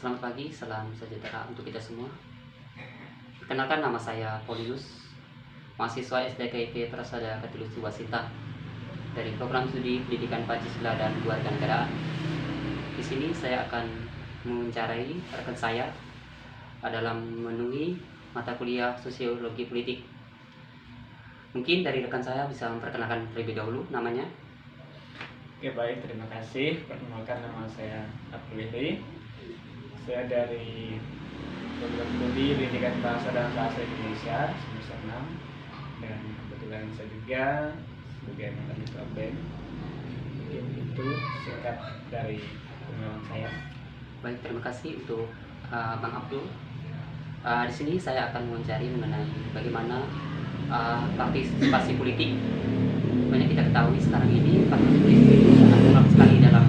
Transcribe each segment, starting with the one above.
Selamat pagi, salam sejahtera untuk kita semua. Perkenalkan, nama saya Paulinus, mahasiswa SDKIP Prasada Katulistiwa Wasinta dari program studi Pendidikan Pancasila dan Kewarganegaraan. Di sini saya akan mewawancarai rekan saya dalam memenuhi mata kuliah Sosiologi Politik. Mungkin dari rekan saya bisa memperkenalkan terlebih dahulu namanya. Oke, baik, terima kasih. Perkenalkan, nama saya Abdul Wahid. Saya dari program studi Pendidikan Bahasa dan Bahasa Indonesia semester 6, dan kebetulan saya juga sebagai mantan ketua BEM. Mungkin itu singkat dari pengenalan saya. Baik, terima kasih untuk Bang Abdul. Di sini saya akan mewawancari mengenai bagaimana partisipasi politik. Banyak kita ketahui sekarang ini partisipasi politik itu sangat kuat sekali dalam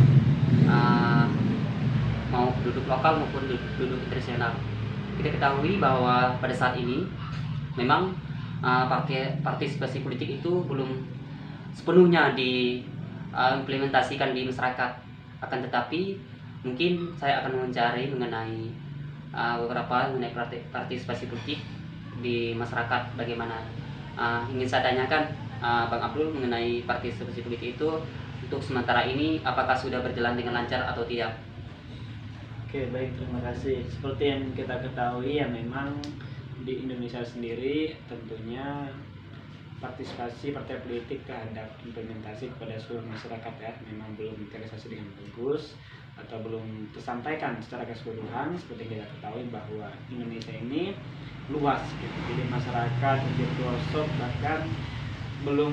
mau penduduk lokal maupun penduduk internasional. Kita ketahui bahwa pada saat ini memang partisipasi politik itu belum sepenuhnya diimplementasikan di masyarakat. Akan tetapi mungkin saya akan mencari mengenai beberapa mengenai partisipasi politik di masyarakat bagaimana. Ingin saya tanyakan Bang Abdul mengenai partisipasi politik itu untuk sementara ini apakah sudah berjalan dengan lancar atau tidak? Oke, baik, terima kasih. Seperti yang kita ketahui, ya memang di Indonesia sendiri tentunya partisipasi partai politik terhadap implementasi kepada seluruh masyarakat ya memang belum terrealisasi dengan bagus atau belum tersampaikan secara keseluruhan. Seperti kita ketahui bahwa Indonesia ini luas gitu. Jadi masyarakat di pelosok bahkan belum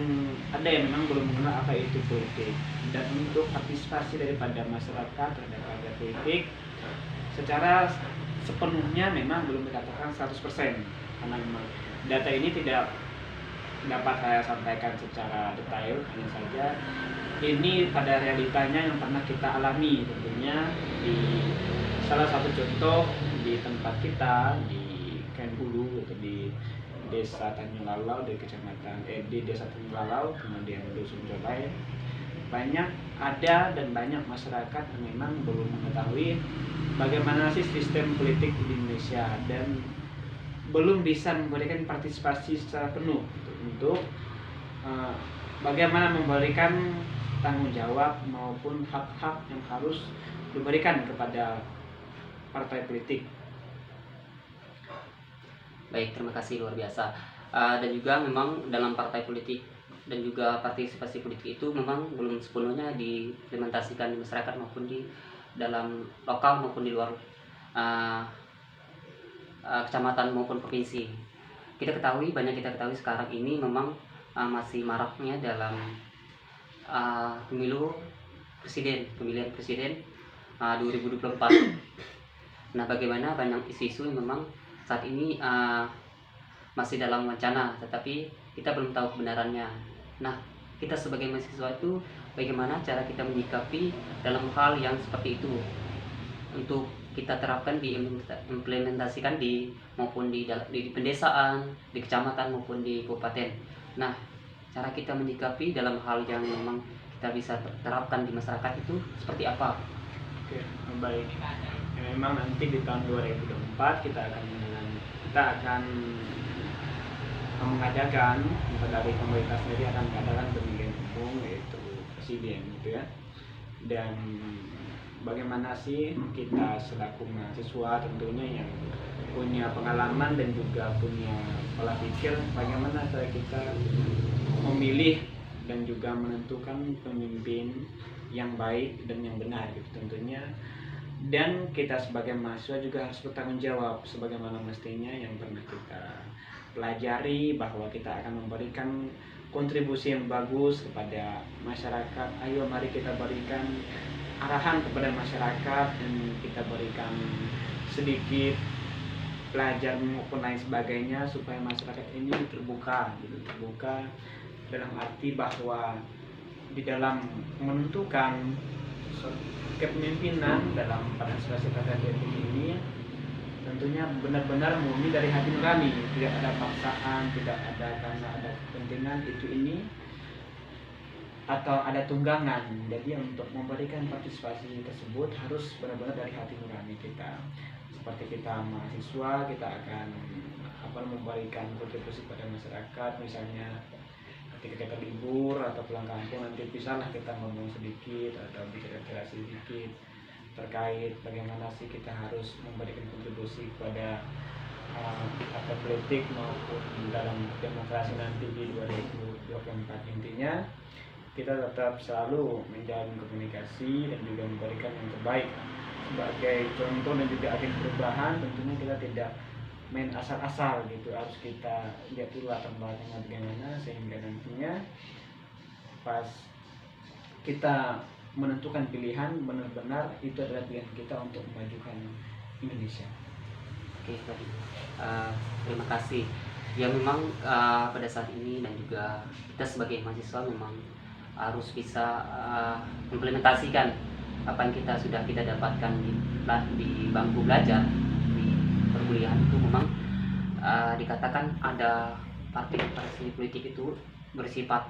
ada yang memang belum mengenal apa itu politik, dan untuk partisipasi daripada masyarakat terhadap partai politik secara sepenuhnya memang belum dikatakan 100%, karena memang data ini tidak dapat saya sampaikan secara detail, hanya saja ini pada realitanya yang pernah kita alami tentunya di salah satu contoh di tempat kita di Kenhulu atau di Desa Tanjung Lalau, di kecamatan di Desa Tanjung Lalau, kemudian Dusun Jolai, banyak ada dan banyak masyarakat yang memang belum mengetahui bagaimana sih sistem politik di Indonesia dan belum bisa memberikan partisipasi secara penuh untuk bagaimana memberikan tanggung jawab maupun hak-hak yang harus diberikan kepada partai politik. Baik, terima kasih, luar biasa. Dan juga memang dalam partai politik dan juga partisipasi politik itu memang belum sepenuhnya diimplementasikan di masyarakat maupun di dalam lokal maupun di luar kecamatan maupun provinsi. Kita ketahui sekarang ini memang masih maraknya dalam pemilihan presiden 2024. Nah, bagaimana banyak isu-isu yang memang saat ini masih dalam wacana, tetapi kita belum tahu kebenarannya. Nah, kita sebagai mahasiswa itu bagaimana cara kita menyikapi dalam hal yang seperti itu untuk kita terapkan diimplementasikan maupun di pedesaan, di kecamatan maupun di kabupaten. Nah, cara kita menyikapi dalam hal yang memang kita bisa terapkan di masyarakat itu seperti apa? Oke, baik. Memang nanti di tahun 2024 kita akan mengadakan dari pemerintah sendiri akan mengadakan pemilihan umum, yaitu presiden gitu ya. Dan bagaimana sih kita selaku mahasiswa tentunya yang punya pengalaman dan juga punya pola pikir bagaimana cara kita memilih dan juga menentukan pemimpin yang baik dan yang benar gitu tentunya. Dan kita sebagai mahasiswa juga harus bertanggung jawab sebagaimana mestinya yang pernah kita pelajari, bahwa kita akan memberikan kontribusi yang bagus kepada masyarakat. Ayo mari kita berikan arahan kepada masyarakat dan kita berikan sedikit pelajaran maupun lain sebagainya supaya masyarakat ini terbuka dalam arti bahwa di dalam menentukan kepemimpinan dalam partisipasi partai politik ini tentunya benar-benar murni dari hati nurani, tidak ada paksaan, tidak ada karena ada kepentingan ini atau ada tunggangan. Jadi untuk memberikan partisipasi tersebut harus benar-benar dari hati nurani kita. Seperti kita mahasiswa, kita akan memberikan kontribusi pada masyarakat, misalnya ketika kita libur atau pulang kampung, nanti bisalah kita ngomong sedikit atau bicara sedikit terkait bagaimana sih kita harus memberikan kontribusi kepada partai politik maupun dalam demokrasi nanti di 2024. Intinya kita tetap selalu menjalin komunikasi dan juga memberikan yang terbaik sebagai contoh dan juga agen perubahan. Tentunya kita tidak main asal-asal gitu, harus kita lihat dulu latar belakangnya bagaimana, sehingga nantinya pas kita menentukan pilihan benar-benar itu adalah pilihan kita untuk memajukan Indonesia. Oke, tadi terima kasih. Ya memang pada saat ini dan juga kita sebagai mahasiswa memang harus bisa implementasikan apa yang sudah kita dapatkan di bangku belajar di perkuliahan. Itu memang dikatakan ada partisipasi politik itu bersifat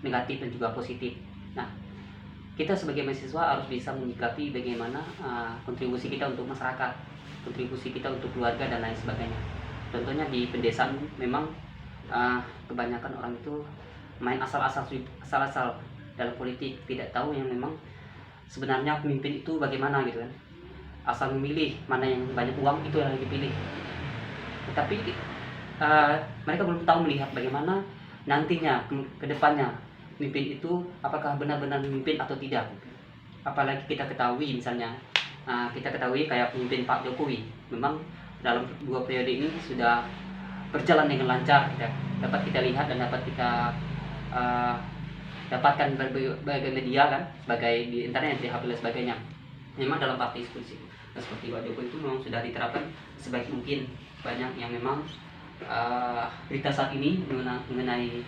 negatif dan juga positif. Nah, kita sebagai mahasiswa harus bisa menyikapi bagaimana kontribusi kita untuk masyarakat, kontribusi kita untuk keluarga dan lain sebagainya. Contohnya di pedesaan memang kebanyakan orang itu main asal-asal dalam politik, tidak tahu yang memang sebenarnya pemimpin itu bagaimana gitu kan. Asal memilih mana yang banyak uang itu yang dipilih. Tetapi mereka belum tahu melihat bagaimana nantinya ke depannya pemimpin itu apakah benar-benar memimpin atau tidak. Apalagi kita ketahui misalnya kita ketahui kayak pemimpin Pak Jokowi, memang dalam 2 periode ini sudah berjalan dengan lancar. Dapat kita lihat dan dapat kita dapatkan berbagai media kan, sebagai di internet, di HP dan sebagainya. Memang dalam partisipasi seperti Pak Jokowi itu memang sudah diterapkan sebaik mungkin. Banyak yang memang berita saat ini mengenai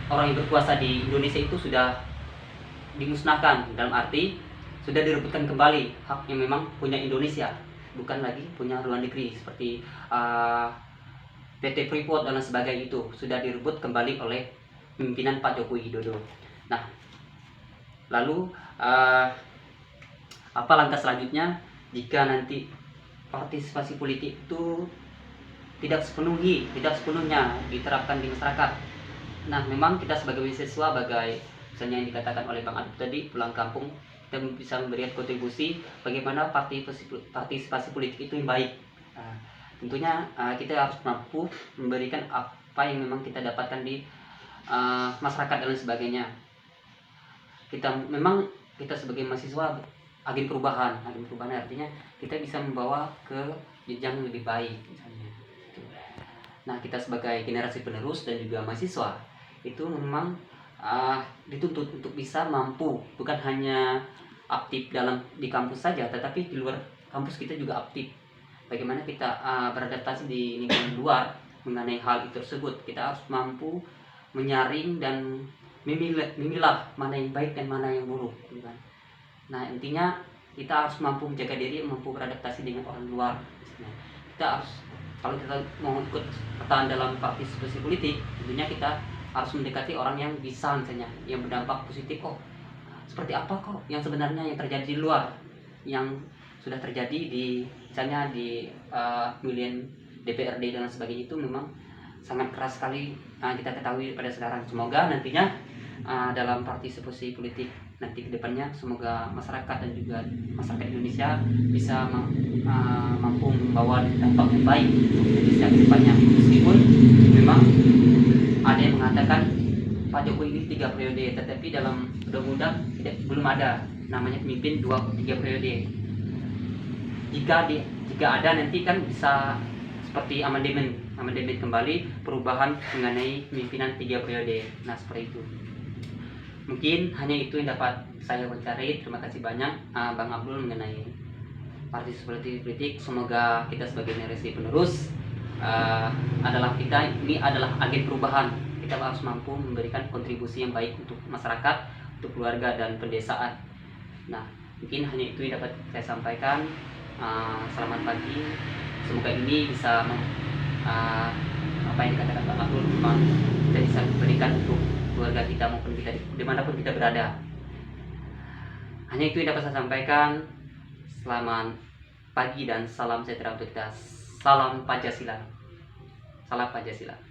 orang yang berkuasa di Indonesia itu sudah dimusnahkan, dalam arti sudah direbutkan kembali hak yang memang punya Indonesia, bukan lagi punya luar negeri seperti PT Freeport dan sebagainya. Itu sudah direbut kembali oleh pimpinan Pak Joko Widodo. Nah, lalu apa langkah selanjutnya jika nanti partisipasi politik itu tidak sepenuhnya diterapkan di masyarakat? Nah, memang kita sebagai mahasiswa, misalnya yang dikatakan oleh Bang Adib tadi, pulang kampung, kita bisa memberikan kontribusi bagaimana partisipasi politik itu yang baik. Tentunya kita harus mampu memberikan apa yang memang kita dapatkan di masyarakat dan sebagainya. Kita sebagai mahasiswa agen perubahan artinya kita bisa membawa ke jenjang yang lebih baik misalnya. Nah, kita sebagai generasi penerus dan juga mahasiswa itu memang dituntut untuk bisa mampu bukan hanya aktif di kampus saja, tetapi di luar kampus kita juga aktif. Bagaimana kita beradaptasi di lingkungan luar mengenai hal itu tersebut. Kita harus mampu menyaring dan memilah mana yang baik dan mana yang buruk. Nah, intinya kita harus mampu menjaga diri, mampu beradaptasi dengan orang luar. Kita harus, kalau kita mau ikut bertahan dalam partisipasi politik, tentunya kita harus mendekati orang yang bisa, misalnya yang berdampak positif. Seperti apa yang sebenarnya yang terjadi di luar, yang sudah terjadi misalnya di pemilihan DPRD dan sebagainya, itu memang sangat keras sekali kita ketahui pada sekarang. Semoga nantinya dalam partisipasi politik nanti ke depannya, semoga masyarakat dan juga masyarakat Indonesia bisa mampu membawa dampak yang baik untuk Indonesia ke depannya. Meskipun memang ada yang mengatakan Pak Jokowi ini 3 periode, tetapi dalam undang-undang belum ada namanya pemimpin 2-3 periode. Jika ada nanti kan bisa seperti amandemen kembali, perubahan mengenai pemimpinan 3 periode. Nah, seperti itu. Mungkin hanya itu yang dapat saya wawancari. Terima kasih banyak Bang Abdul mengenai partisipasi politik. Semoga kita sebagai generasi penerus ini adalah agen perubahan. Kita harus mampu memberikan kontribusi yang baik untuk masyarakat, untuk keluarga dan pedesaan. Nah, mungkin hanya itu yang dapat saya sampaikan. Selamat pagi. Semoga ini bisa apa yang dikatakan Pak Abdul memang kita bisa berikan untuk keluarga kita maupun kita dimanapun kita berada. Hanya itu yang dapat saya sampaikan. Selamat pagi dan salam sejahtera untuk kita. Salam Pancasila. Salam Pancasila.